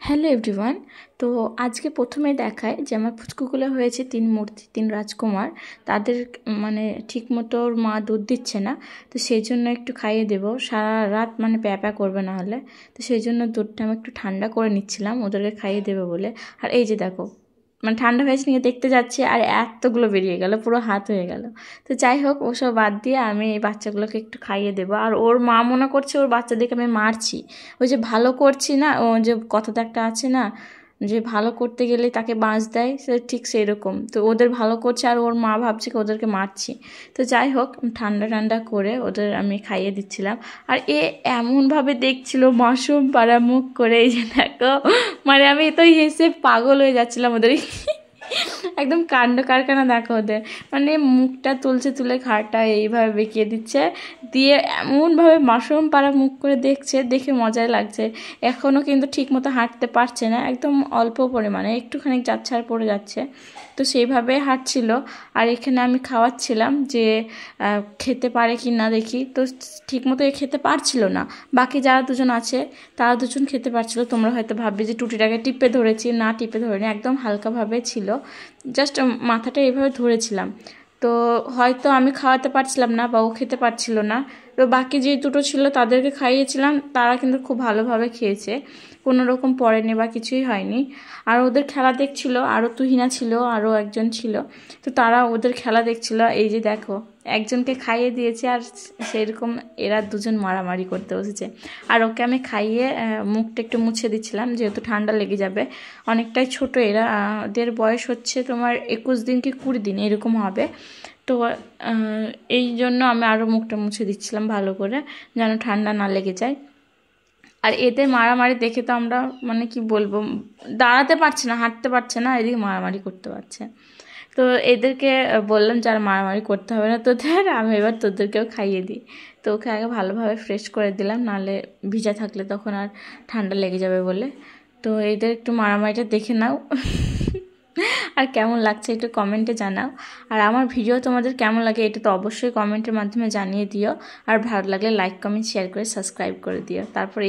Hello everyone. তো আজকে প্রথমে দেখায় যে আমার ফুচকুগুলো হয়েছে 3 মূর্তি 3 রাজকুমার। তাদের মানে ঠিকমতো ওর মা দুধ দিচ্ছে না, তো সেই জন্য একটু খাইয়ে দেবো। সারা রাত মানে প্যাপা করবে না হলে, তো সেই জন্য দুধটা আমি একটু ঠান্ডা করে নিচ্ছিলাম ওদেরকে খাইয়ে দেবো বলে। আর এই যে দেখো, মানে ঠান্ডা হয়েছে নিয়ে দেখতে যাচ্ছে আর এতগুলো বেরিয়ে গেল, পুরো হাত হয়ে গেল। তো যাই হোক, ওসব বাদ দিয়ে আমি এই বাচ্চাগুলোকে একটু খাইয়ে দেবো। আর ওর মা মনে করছে ওর বাচ্চাদেরকে আমি মারছি। ওই যে ভালো করছি না, ও যে কথাটা একটা আছে না, যে ভালো করতে গেলে তাকে বাঁশ দেয়, সে ঠিক সেই রকম। তো ওদের ভালো করছে আর ওর মা ভাবছে কি ওদেরকে মারছি। তো যাই হোক, ঠান্ডা ঠান্ডা করে ওদের আমি খাইয়ে দিচ্ছিলাম। আর এমনভাবে দেখছিল মাশরুম পাড়া মুখ করে, এই যে দেখো, মানে আমি তো হেসে পাগল হয়ে যাচ্ছিলাম ওদের একদম কাণ্ড কারখানা দেখো ওদের, মানে মুখটা তুলে ঘাড়টা এইভাবে বেঁকিয়ে দিচ্ছে, দিয়ে এমনভাবে মাশরুম পাড়া মুখ করে দেখছে, দেখে মজাই লাগছে। এখনও কিন্তু ঠিকমতো হাঁটতে পারছে না, একদম অল্প পরিমাণে একটুখানি যাচ্ছে আর পড়ে যাচ্ছে, তো সেইভাবে হাঁটছিল। আর এখানে আমি খাওয়াচ্ছিলাম যে খেতে পারে কি না দেখি, তো ঠিকমতো খেতে পারছিল না। বাকি যারা দুজন আছে তারা দুজন খেতে পারছিল। তোমরা হয়তো ভাববে যে টুটিটাকে টিপে ধরেছি, না টিপে ধরিনি, একদম হালকাভাবে ছিল, জাস্ট মাথাটা এইভাবে ধরেছিলাম। তো হয়তো আমি খাওয়াতে পারছিলাম না বা ও খেতে পারছিল না, তো বাকি যে দুটো ছিল তাদেরকে খাইয়েছিলাম, তারা কিন্তু খুব ভালোভাবে খেয়েছে, কোনো রকম পড়েনি বা কিছুই হয়নি। আর ওদের খেলা দেখছিল, আরও তুহিনা ছিল, আরও একজন ছিল, তো তারা ওদের খেলা দেখছিল। এই যে দেখো, একজনকে খাইয়ে দিয়েছে আর সেরকম এরা দুজন মারামারি করতে বসেছে। আর ওকে আমি খাইয়ে মুখটা একটু মুছে দিচ্ছিলাম, যেহেতু ঠান্ডা লেগে যাবে। অনেকটাই ছোট এরা, এদের বয়স হচ্ছে তোমার 21 দিন কি 20 দিন এরকম হবে। তো এই জন্য আমি আরও মুখটা মুছে দিচ্ছিলাম ভালো করে, যেন ঠান্ডা না লেগে যায়। আর এদের মারামারি দেখে তো আমরা মানে কি বলবো, দাঁড়াতে পারছে না, হাঁটতে পারছে না, এদিকে মারামারি করতে পারছে। তো এদেরকে বললাম যে আর মারামারি করতে হবে না তোদের, আমি এবার তোদেরকেও খাইয়ে দিই। তো ওকে আগে ভালোভাবে ফ্রেশ করে দিলাম, নাহলে ভিজা থাকলে তখন আর ঠান্ডা লেগে যাবে বলে। তো এদের একটু মারামারিটা দেখে নাও আর কেমন লাগছে একটু কমেন্টে জানাও। আর আমার ভিডিও তোমাদের কেমন লাগে এটা তো অবশ্যই কমেন্টের মাধ্যমে জানিয়ে দিও। আর ভালো লাগলে লাইক কমেন্ট শেয়ার করে সাবস্ক্রাইব করে দিও। তারপর